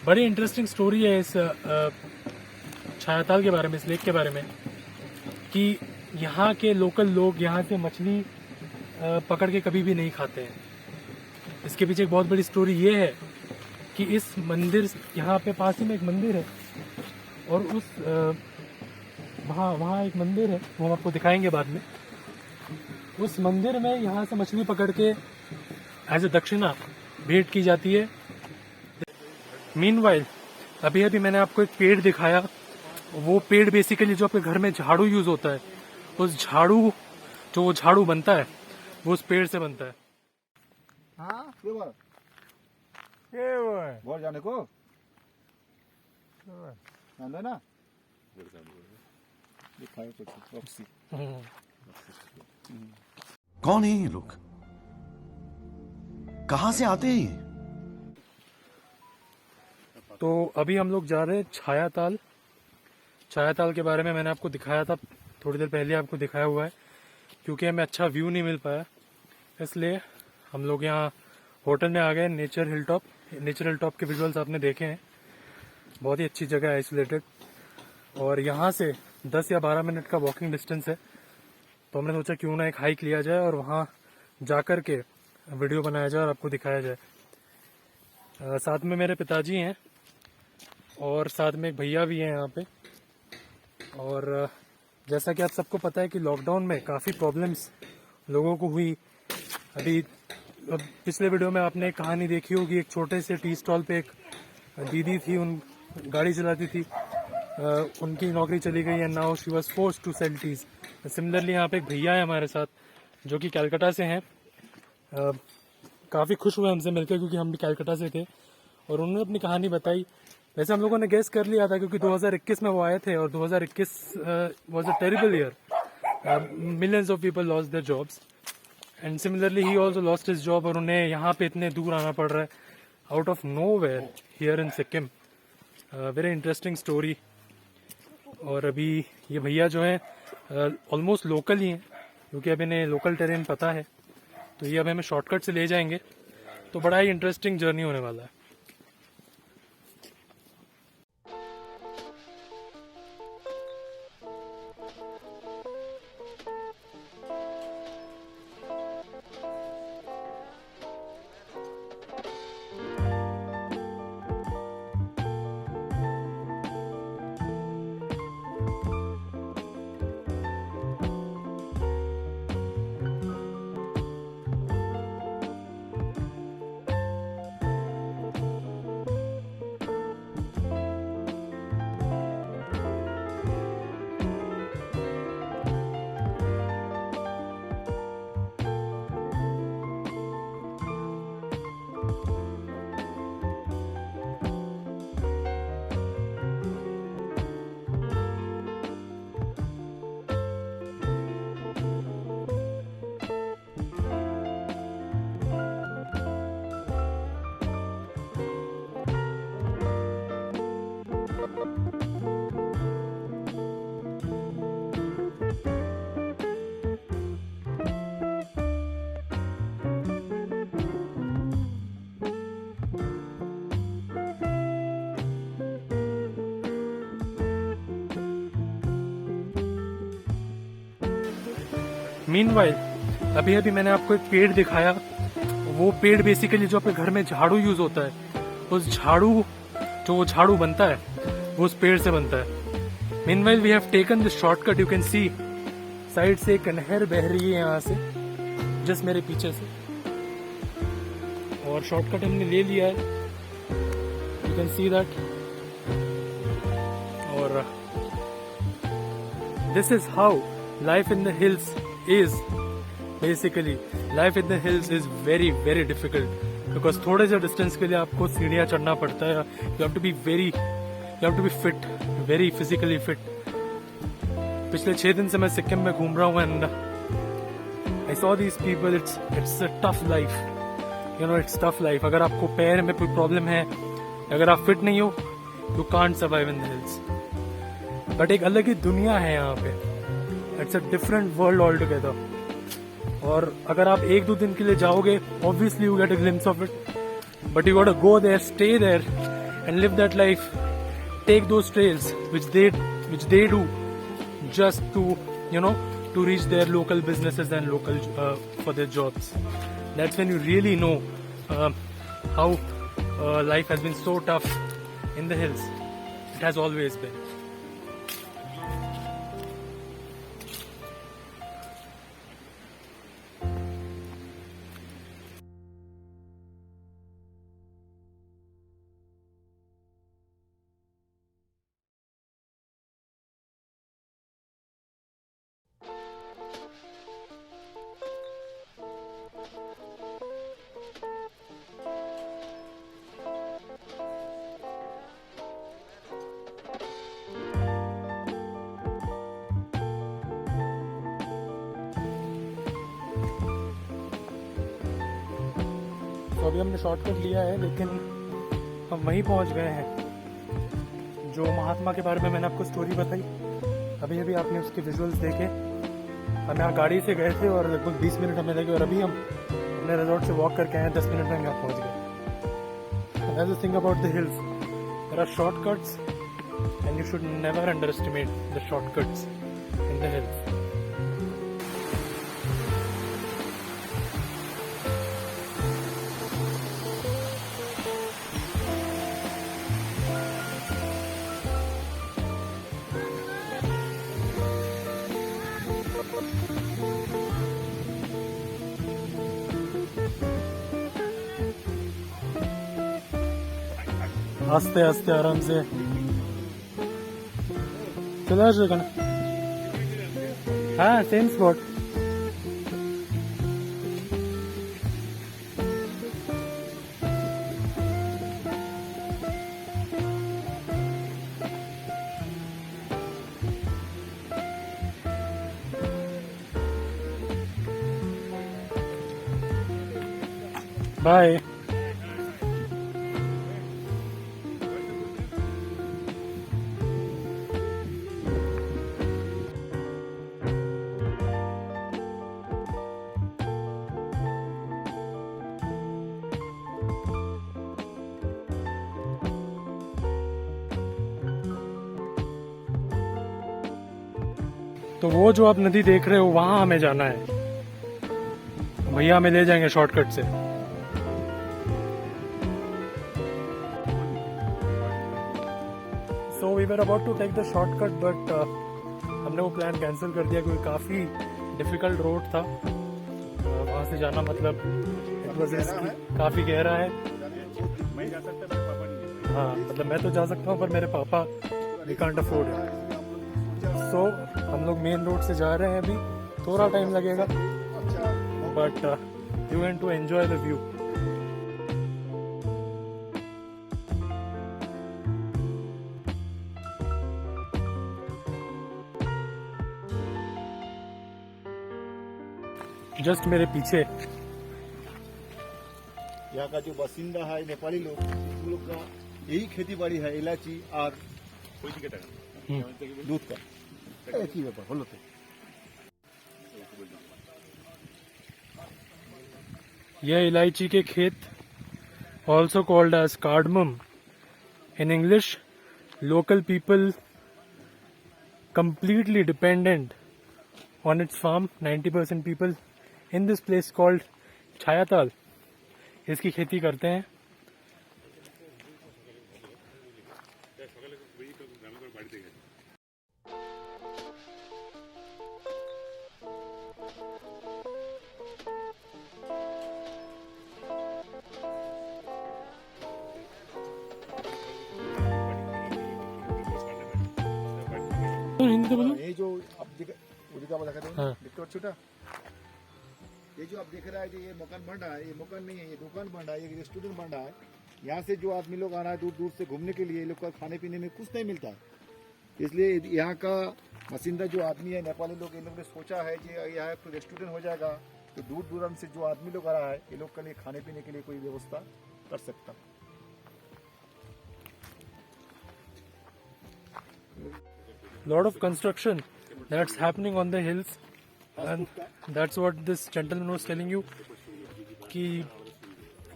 बड़ी interesting story है इस छायाताल के बारे में, इस लेक के बारे में, कि यहाँ के लोकल लोग यहाँ से मछली पकड़ के कभी भी नहीं खाते हैं। इसके पीछे एक बहुत बड़ी स्टोरी ये है कि इस मंदिर, यहाँ पे पास ही में एक मंदिर है और उस वहाँ एक मंदिर है, वो हम आपको दिखाएंगे बाद में। उस मंदिर में यहाँ से मछली पकड़ के एज ए दक्षिणा भेंट की जाती है। मीनवाइल अभी अभी मैंने आपको एक पेड़ दिखाया, वो पेड़ बेसिकली जो आपके घर में झाड़ू यूज होता है, उस झाड़ू जो वो झाड़ू बनता है वो उस पेड़ से बनता है। हाँ ये वो है बोल जाने को अंदर ना दिखाए कुछ रॉक्सी। कौन है ये लोग? कहां से आते हैं ये? तो अभी हम लोग जा रहे हैं छायाताल। छायाताल के बारे में मैंने आपको दिखाया था, थोड़ी देर पहले आपको दिखाया हुआ है। क्योंकि हमें अच्छा व्यू नहीं मिल पाया, इसलिए हम लोग यहाँ होटल में आ गए। नेचर हिल टॉप के विजुअल्स आपने देखे हैं, बहुत ही अच्छी जगह है, आइसोलेटेड। और यहाँ से 10 या 12 मिनट का वॉकिंग डिस्टेंस है, तो हमने सोचा क्यों ना एक हाइक लिया जाए और वहाँ जाकर के वीडियो बनाया जाए और आपको दिखाया जाए। साथ में मेरे पिताजी हैं और साथ में एक भैया भी हैं यहाँ पे। और जैसा कि आप सबको पता है कि लॉकडाउन में काफ़ी प्रॉब्लम्स लोगों को हुई। अभी पिछले वीडियो में आपने एक कहानी देखी होगी, एक छोटे से टी स्टॉल पे एक दीदी थी, उन गाड़ी चलाती थी, उनकी नौकरी चली गई and now she was forced to sell teas. Similarly यहाँ पे एक भैया है हमारे साथ जो कि कलकत्ता से हैं। काफ़ी खुश हुए हमसे मिलकर क्योंकि हम भी कलकत्ता से थे और उन्होंने अपनी कहानी बताई। वैसे हम लोगों ने गेस कर लिया था क्योंकि 2021 में वो आए थे और 2021 was a terrible year. Millions of people lost their jobs and similarly he also lost his job और उन्हें यहाँ पे इतने दूर आना पड़ रहा है, out of nowhere here in Sikkim. Very interesting story. और अभी ये भैया जो है ऑलमोस्ट लोकल ही हैं क्योंकि अब इन्हें लोकल टेरेन पता है, तो ये अब हमें शॉर्टकट से ले जाएंगे। तो बड़ा ही इंटरेस्टिंग जर्नी होने वाला है। मीनवाइल अभी अभी मैंने आपको एक पेड़ दिखाया, वो पेड़ बेसिकली जो आपके घर में झाड़ू यूज होता है, उस झाड़ू जो वो झाड़ू बनता है वो उस पेड़ से बनता है। Meanwhile we have taken this shortcut. You can see side से एक नहर बह रही है यहाँ से, जस्ट मेरे पीछे से, और शॉर्टकट हमने ले लिया है। You can see that. और this is how life in the hills is basically. Life in the hills is very very difficult because थोड़े से डिस्टेंस के लिए आपको सीढ़ियाँ चढ़ना पड़ता है। You have to be fit, very physically fit. पिछले 6 दिन से मैं सिक्किम में घूम रहा हूँ and I saw these people. It's a tough life, you know, it's tough life. अगर आपको पैर में कोई प्रॉब्लम है, अगर आप फिट नहीं हो, you can't survive in the hills. But एक अलग ही दुनिया है यहाँ पे। It's a different world all together. और अगर आप 1-2 दिन के लिए जाओगे, obviously you get a glimpse of it, but you got to go there, stay there and live that life. Take those trails which they do just to, you know, to reach their local businesses and local for their jobs. That's when you really know how life has been so tough in the hills. It has always been. तो अभी हमने shortcut लिया है, लेकिन हम वहीं पहुंच गए हैं जो महात्मा के बारे में मैंने आपको स्टोरी बताई। अभी अभी आपने उसके विजुअल्स देखे। हम यहाँ गाड़ी से गए थे और लगभग 20 मिनट हमें लगे और अभी हम अपने रिजॉर्ट से वॉक करके आए, 10 मिनट में हम यहाँ पहुँच गए। That's the thing about the hills. There are shortcuts and you should never underestimate the shortcuts in the hills. आस्ते आस्ते आराम से चला जाएगा ना। हाँ, सेम स्पॉट। बाय। तो वो जो आप नदी देख रहे हो वहां हमें जाना है। भैया हमें ले जाएंगे शॉर्टकट से। So we were about to take the shortcut but हमने वो प्लान कैंसिल कर दिया क्योंकि काफी डिफिकल्ट रोड था। वहां से जाना मतलब इट वाज काफी गहरा है। हाँ, मतलब मैं तो जा सकता हूँ पर मेरे पापा वी कांट अफोर्ड इट। सो हम लोग मेन रोड से जा रहे हैं। अभी थोड़ा टाइम लगेगा but you can to enjoy the view. Just मेरे पीछे यहाँ का जो बासिंदा है नेपाली लोग, उन लोग का यही खेती बाड़ी है, इलायची और दूध का एक ही व्यापार बोलो। यह इलायची के खेत, also called as cardamom in English. Local people completely dependent on its farm. 90% people in this place called छायाताल इसकी खेती करते हैं। हिंदी बोलो। ये जो आप देख हाँ। छोटा ये जो आप देख रहा है, ये मकान बन रहा है, ये मकान नहीं है, ये दुकान बन रहा है, ये रेस्टोरेंट बन रहा है। यहाँ से जो आदमी लोग आ रहा है दूर दूर से घूमने के लिए, ये लोग का खाने पीने में कुछ नहीं मिलता है। इसलिए यहाँ का बासिंदा जो आदमी है, नेपाली लोग, इन लोग ने सोचा है कि यहाँ तो रेस्टोरेंट हो जाएगा, तो दूर दूर से जो आदमी लोग आ रहा है, ये लोग के लिए खाने पीने के लिए कोई व्यवस्था कर सकता। Lot of construction that's happening on the hills, and that's what this gentleman was telling you कि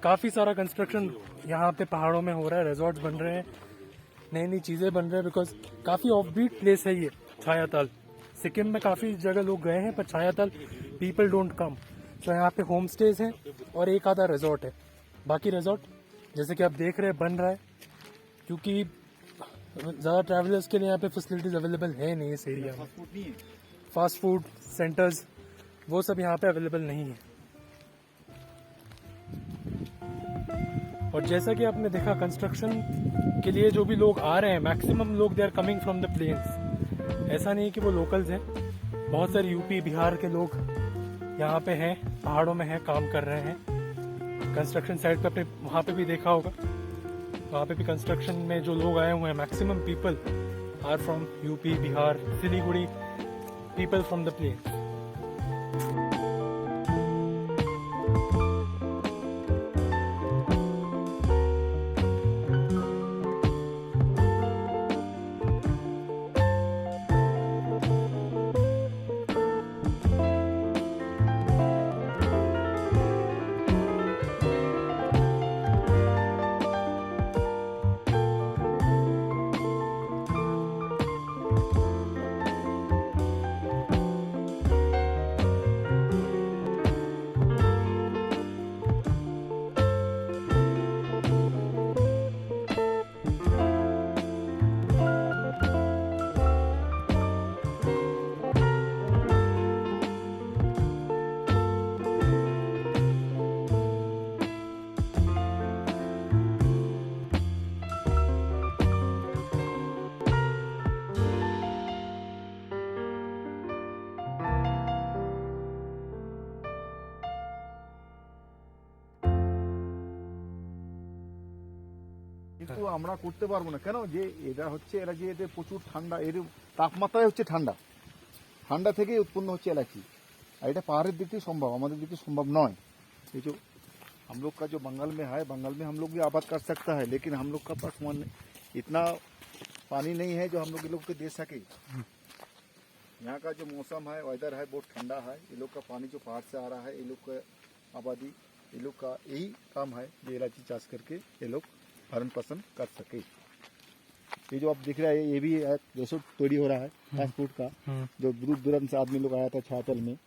काफ़ी सारा कंस्ट्रक्शन यहाँ पे पहाड़ों में हो रहा है, रिजॉर्ट्स बन रहे हैं, नई नई चीज़ें बन रहे हैं, बिकॉज काफ़ी ऑफबीट प्लेस है ये छायाताल। सिक्किम में काफ़ी जगह लोग गए हैं पर छायाताल पीपल डोंट कम। तो यहाँ पे होम स्टेज हैं और एक आधा रिजॉर्ट है। बाकी रिजॉर्ट जैसे कि आप देख रहे हैं बन रहा है, क्योंकि ज़्यादा ट्रैवलर्स के लिए यहाँ पे फैसिलिटीज़ अवेलेबल है नहीं इस एरिया में। फूड नहीं है। फास्ट फूड सेंटर्स वो सब यहाँ पे अवेलेबल नहीं है। और जैसा कि आपने देखा कंस्ट्रक्शन के लिए जो भी लोग आ रहे हैं, मैक्सिमम लोग they are coming from the plains. ऐसा नहीं है कि वो लोकल्स हैं, बहुत सारे यूपी बिहार के लोग यहाँ पे हैं, पहाड़ों में हैं, काम कर रहे हैं। कंस्ट्रक्शन साइट पे आपने वहाँ पे भी देखा होगा, वहाँ पे भी कंस्ट्रक्शन में जो लोग आए हुए हैं maximum people are from UP Bihar Siliguri, people from the plains. কিন্তু আমরা করতে পারবো না কেন, যে এটা হচ্ছে এরা যে এদের প্রচুর ঠান্ডা, এর তাপমাত্রাই হচ্ছে ঠান্ডা, ঠান্ডা থেকেই উৎপন্ন হচ্ছে এলাচি। আর এটা পাহাড়ের দিক থেকে সম্ভব, আমাদের দিকে সম্ভव নয়। ये जो हम लोग का जो बंगाल में है, बंगाल में हम लोग भी आबाद कर सकता है, लेकिन हम लोग का पास इतना पानी नहीं है जो हम लोग ये लोग को दे सके। यहाँ का जो मौसम है, वेदर है, बहुत ठंडा है। ये लोग का पानी जो पहाड़ से आ रहा है, ये लोग का आबादी, ये लोग का यही काम है जो इलायची चाष करके ये लोग भरण पोषण कर सके। ये जो आप दिख रहा है ये भी रिसोर्ट तैयारी हो रहा है फास्ट फूड का, जो दूर दूर से आदमी लोग आया था छायातल में।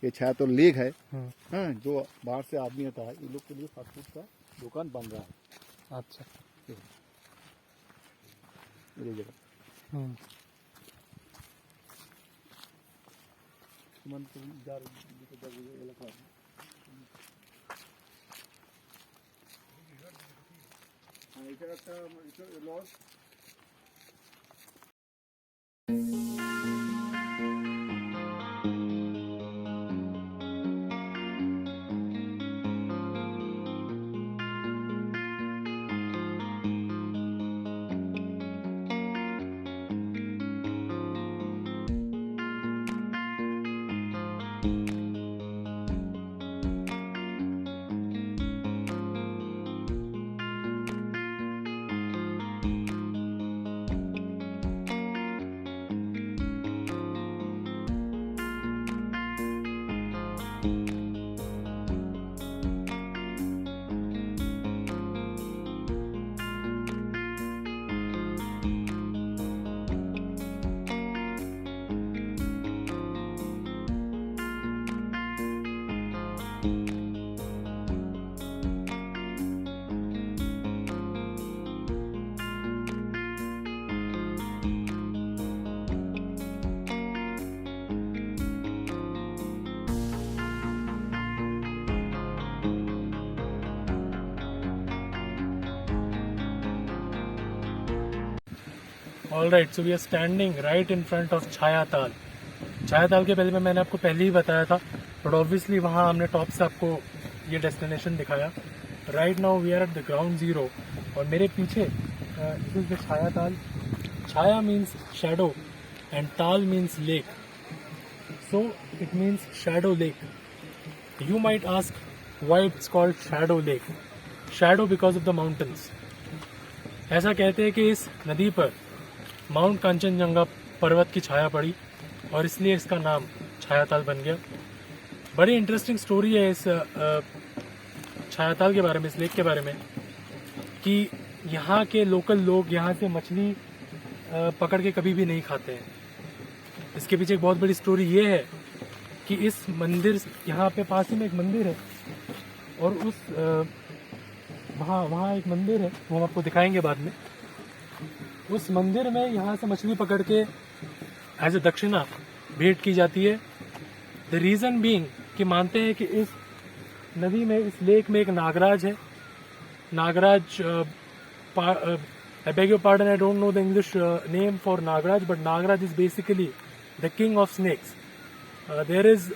ये छायातल लेक है, हाँ, जो बाहर से आदमी आता है, ये लोग के लिए फास्ट फूड का दुकान बन रहा है। अच्छा, ये जगह এটা একটা lodge. All right, so we are standing right in front of Chhayatal. Chhayatal के पहले में मैंने आपको पहले ही बताया था, बट ऑब्वियसली वहाँ हमने टॉप से आपको ये डेस्टिनेशन दिखाया। Right now we are at the ground zero और मेरे पीछे दिस इज द छायाताल। छाया मीन्स शैडो एंड ताल means lake, so it means shadow lake. You might ask why it's called shadow lake. Shadow because of the mountains. ऐसा कहते हैं कि इस नदी पर माउंट कांचनजंगा पर्वत की छाया पड़ी और इसलिए इसका नाम छायाताल बन गया। बड़ी इंटरेस्टिंग स्टोरी है इस छायाताल के बारे में, इस लेक के बारे में, कि यहाँ के लोकल लोग यहाँ से मछली पकड़ के कभी भी नहीं खाते हैं। इसके पीछे एक बहुत बड़ी स्टोरी ये है कि इस मंदिर, यहाँ पे पास ही में एक मंदिर है, और उस वहाँ एक मंदिर है, वो हम आपको दिखाएंगे बाद में। उस मंदिर में यहाँ से मछली पकड़ के एज ए दक्षिणा भेंट की जाती है। द रीज़न बीइंग कि मानते हैं कि इस नदी में, इस लेक में एक नागराज है। Nagraj, I beg your pardon, I don't know the English name for Nagraj, but Nagraj is basically the king of snakes. There is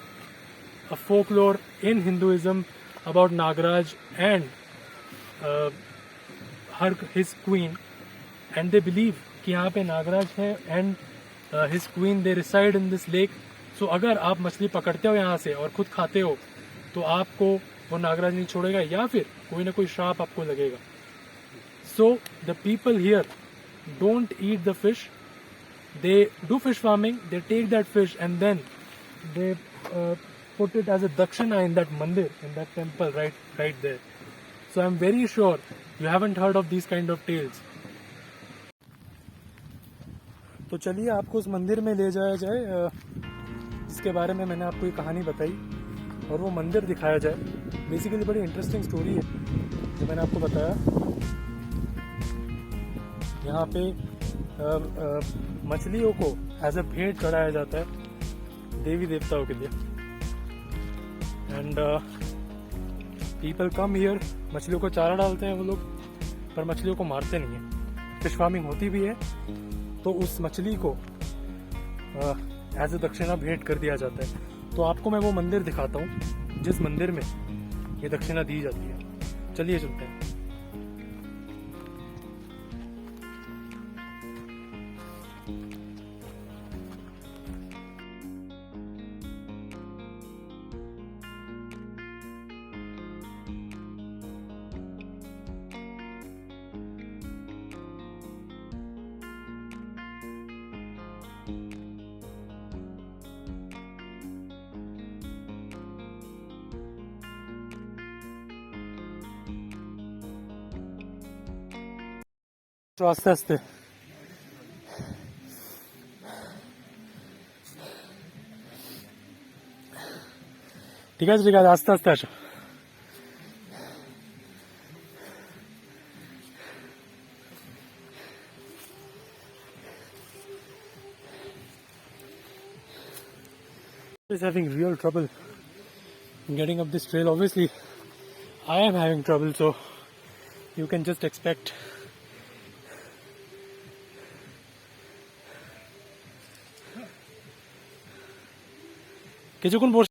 a folklore in Hinduism about Nagraj and his queen, and they believe कि यहाँ पे नागराज है and his queen, they reside in this lake. So अगर आप मछली पकड़ते हो यहाँ से और खुद खाते हो तो आपको वो नागराज नहीं छोड़ेगा, या फिर कोई ना कोई श्राप आपको लगेगा. So the people here don't eat the fish. They do fish farming. They take that fish and then they put it as a dakshina in that mandir, in that temple right there. So I'm very sure you haven't heard of these kind of tales. तो चलिए आपको उस मंदिर में ले जाया जाए जिसके बारे में मैंने आपको ये कहानी बताई, और वो मंदिर दिखाया जाए. बेसिकली बड़ी इंटरेस्टिंग स्टोरी है जो मैंने आपको बताया. यहाँ पे मछलियों को एज अ भेंट चढ़ाया जाता है देवी देवताओं के लिए. And people come here. मछलियों को चारा डालते हैं वो लोग, पर मछलियों को मारते नहीं है. फिश फार्मिंग होती भी है तो उस मछली को एज अ दक्षिणा भेंट कर दिया जाता है. तो आपको मैं वो मंदिर दिखाता हूँ जिस मंदिर में ये दक्षिणा दी जाती है. चलिए चलते हैं. তো আস্তে আস্তে ঠিক আছে আস্তে আস্তে আসো. Is having real trouble getting up this trail. Obviously I am having trouble, so you can just expect. কিছুক্ষণ বসে